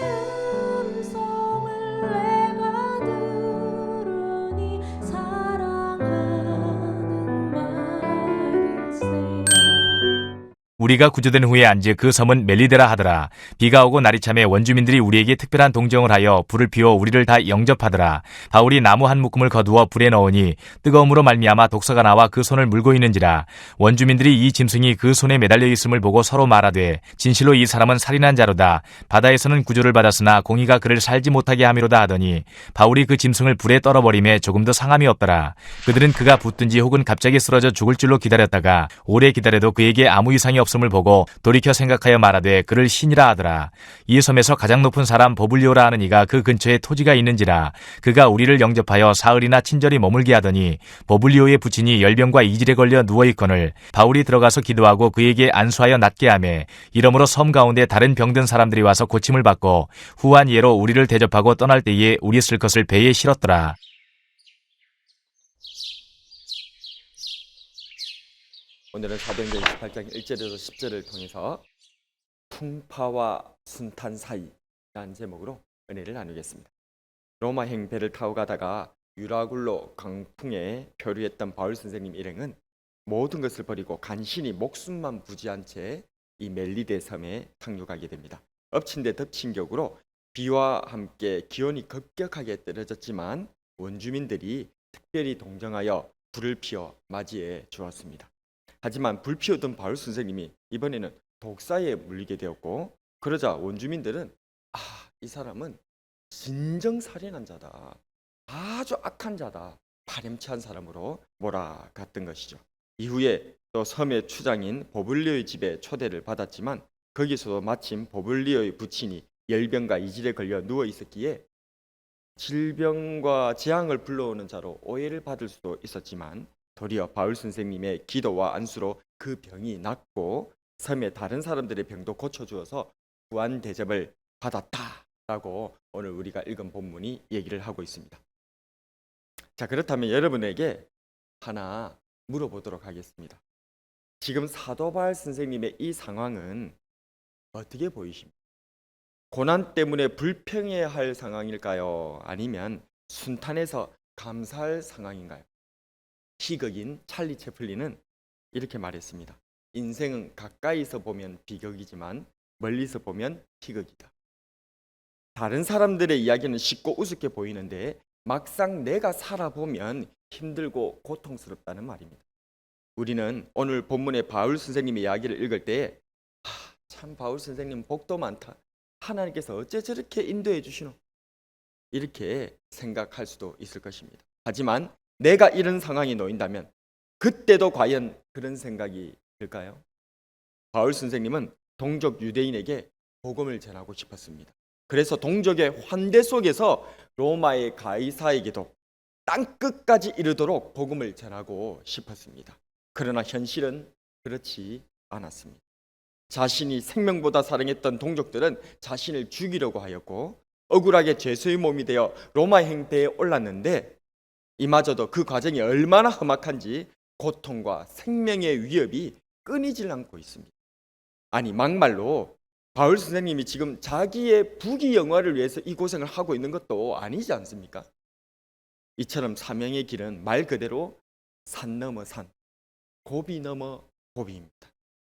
음성을 내가 들으니 사랑하는 말일세. 우리가 구조된 후에 안지 그 섬은 멜리데라 하더라. 비가 오고 날이 참에 원주민들이 우리에게 특별한 동정을 하여 불을 피워 우리를 다 영접하더라. 바울이 나무 한 묶음을 거두어 불에 넣으니 뜨거움으로 말미암아 독사가 나와 그 손을 물고 있는지라. 원주민들이 이 짐승이 그 손에 매달려 있음을 보고 서로 말하되 진실로 이 사람은 살인한 자로다. 바다에서는 구조를 받았으나 공의가 그를 살지 못하게 함이로다 하더니 바울이 그 짐승을 불에 떨어버림에 조금도 상함이 없더라. 그들은 그가 붙든지 혹은 갑자기 쓰러져 죽을 줄로 기다렸다가 오래 기다려도 그에게 아무 이상이 없음을 보고 돌이켜 생각하여 말하되 그를 신이라 하더라. 이 섬에서 가장 높은 사람 버블리오라 하는 이가 그 근처에 토지가 있는지라. 그가 우리를 영접하여 사흘이나 친절히 머물게 하더니 버블리오의 부친이 열병과 이질에 걸려 누워있거늘 바울이 들어가서 기도하고 그에게 안수하여 낫게 하매 이러므로 섬 가운데 다른 병든 사람들이 와서 고침을 받고 후한 예로 우리를 대접하고 떠날 때에 우리 쓸 것을 배에 실었더라. 오늘은 사도행전 28장 1절에서 10절을 통해서 풍파와 순탄 사이라는 제목으로 은혜를 나누겠습니다. 로마행 배를 타고 가다가 유라굴로 강풍에漂流했던 바울 선생님 일행은 모든 것을 버리고 간신히 목숨만 부지한 채 이 멜리데 섬에 상륙하게 됩니다. 엎친 데 덮친 격으로 비와 함께 기온이 급격하게 떨어졌지만 원주민들이 특별히 동정하여 불을 피워 맞이해 주었습니다. 하지만 불 피우던 바울 선생님이 이번에는 독사에 물리게 되었고 그러자 원주민들은 이 사람은 진정살인한 자다, 아주 악한 자다, 파렴치한 사람으로 몰아갔던 것이죠. 이후에 또 섬의 추장인 버블리오의 집에 초대를 받았지만 거기서도 마침 버블리오의 부친이 열병과 이질에 걸려 누워 있었기에 질병과 재앙을 불러오는 자로 오해를 받을 수도 있었지만 도리어 바울 선생님의 기도와 안수로 그 병이 낫고 섬의 다른 사람들의 병도 고쳐주어서 구한 대접을 받았다라고 오늘 우리가 읽은 본문이 얘기를 하고 있습니다. 자, 그렇다면 여러분에게 하나 물어보도록 하겠습니다. 지금 사도 바울 선생님의 이 상황은 어떻게 보이십니까? 고난 때문에 불평해할 상황일까요? 아니면 순탄해서 감사할 상황인가요? 희극인 찰리 채플린은 이렇게 말했습니다. 인생은 가까이서 보면 비극이지만 멀리서 보면 희극이다. 다른 사람들의 이야기는 쉽고 우습게 보이는데 막상 내가 살아보면 힘들고 고통스럽다는 말입니다. 우리는 오늘 본문의 바울 선생님의 이야기를 읽을 때 참 바울 선생님 복도 많다. 하나님께서 어째 저렇게 인도해 주시노? 이렇게 생각할 수도 있을 것입니다. 하지만 내가 이런 상황에 놓인다면 그때도 과연 그런 생각이 들까요? 바울 선생님은 동족 유대인에게 복음을 전하고 싶었습니다. 그래서 동족의 환대 속에서 로마의 가이사에게도 땅끝까지 이르도록 복음을 전하고 싶었습니다. 그러나 현실은 그렇지 않았습니다. 자신이 생명보다 사랑했던 동족들은 자신을 죽이려고 하였고 억울하게 죄수의 몸이 되어 로마 행배에 올랐는데 이마저도 그 과정이 얼마나 험악한지 고통과 생명의 위협이 끊이질 않고 있습니다. 아니 막말로 바울 선생님이 지금 자기의 부귀 영화를 위해서 이 고생을 하고 있는 것도 아니지 않습니까? 이처럼 사명의 길은 말 그대로 산 넘어 산, 고비 넘어 고비입니다.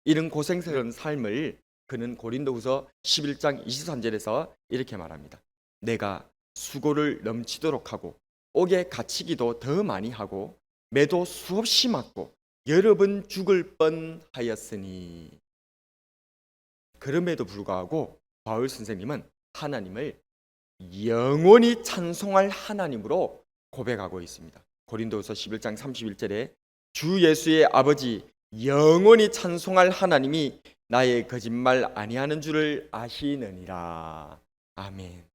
이런 고생스러운 삶을 그는 고린도후서 11장 23절에서 이렇게 말합니다. 내가 수고를 넘치도록 하고 옥에 갇히기도 더 많이 하고 매도 수없이 맞고 여러 번 죽을 뻔하였으니. 그럼에도 불구하고 바울 선생님은 하나님을 영원히 찬송할 하나님으로 고백하고 있습니다. 고린도후서 11장 31절에 주 예수의 아버지 영원히 찬송할 하나님이 나의 거짓말 아니하는 줄을 아시느니라. 아멘.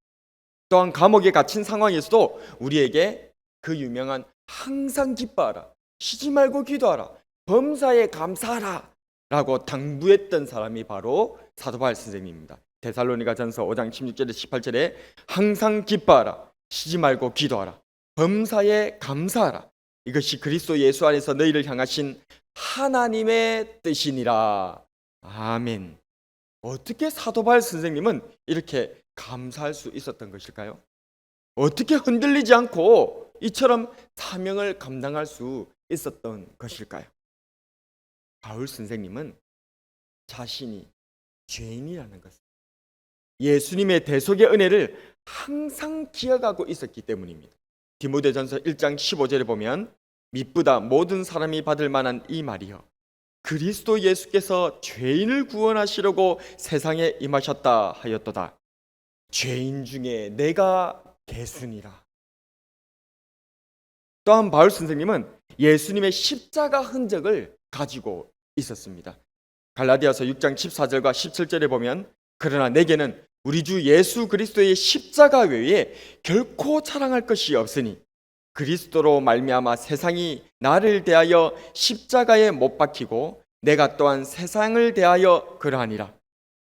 또한 감옥에 갇힌 상황에서도 우리에게 그 유명한 항상 기뻐하라, 쉬지 말고 기도하라, 범사에 감사하라 라고 당부했던 사람이 바로 사도 바울 선생님입니다. 데살로니가전서 5장 16절에 18절에 항상 기뻐하라, 쉬지 말고 기도하라, 범사에 감사하라. 이것이 그리스도 예수 안에서 너희를 향하신 하나님의 뜻이니라. 아멘. 어떻게 사도 바울 선생님은 이렇게 감사할 수 있었던 것일까요? 어떻게 흔들리지 않고 이처럼 사명을 감당할 수 있었던 것일까요? 바울 선생님은 자신이 죄인이라는 것, 예수님의 대속의 은혜를 항상 기억하고 있었기 때문입니다. 디모데전서 1장 15절에 보면 미쁘다 모든 사람이 받을 만한 이 말이여 그리스도 예수께서 죄인을 구원하시려고 세상에 임하셨다 하였도다. 죄인 중에 내가 개순이라. 또한 바울 선생님은 예수님의 십자가 흔적을 가지고 있었습니다. 갈라디아서 6장 14절과 17절에 보면 그러나 내게는 우리 주 예수 그리스도의 십자가 외에 결코 자랑할 것이 없으니 그리스도로 말미암아 세상이 나를 대하여 십자가에 못 박히고 내가 또한 세상을 대하여 그러하니라.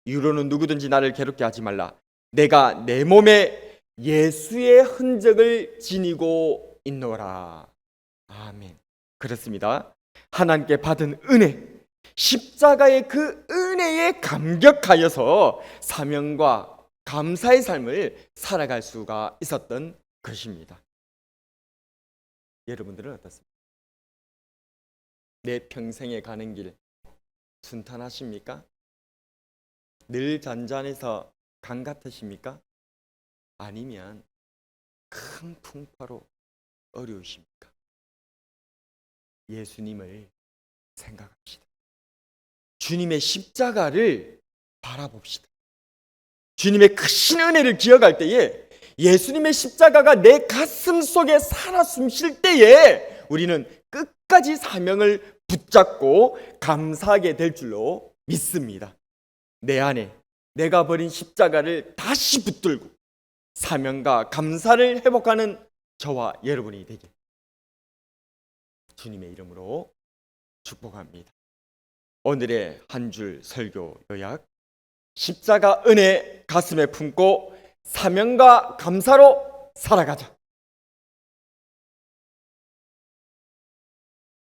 이후로는 누구든지 나를 괴롭게 하지 말라. 내가 내 몸에 예수의 흔적을 지니고 있노라. 아멘. 그렇습니다. 하나님께 받은 은혜, 십자가의 그 은혜에 감격하여서 사명과 감사의 삶을 살아갈 수가 있었던 것입니다. 여러분들은 어떻습니까? 내 평생에 가는 길 순탄하십니까? 늘 잔잔해서 강 같으십니까? 아니면 큰 풍파로 어려우십니까? 예수님을 생각합시다. 주님의 십자가를 바라봅시다. 주님의 크신 은혜를 기억할 때에 예수님의 십자가가 내 가슴 속에 살아 숨쉴 때에 우리는 끝까지 사명을 붙잡고 감사하게 될 줄로 믿습니다. 내 안에 내가 버린 십자가를 다시 붙들고 사명과 감사를 회복하는 저와 여러분이 되길 주님의 이름으로 축복합니다. 오늘의 한 줄 설교 요약, 십자가 은혜 가슴에 품고 사명과 감사로 살아가자.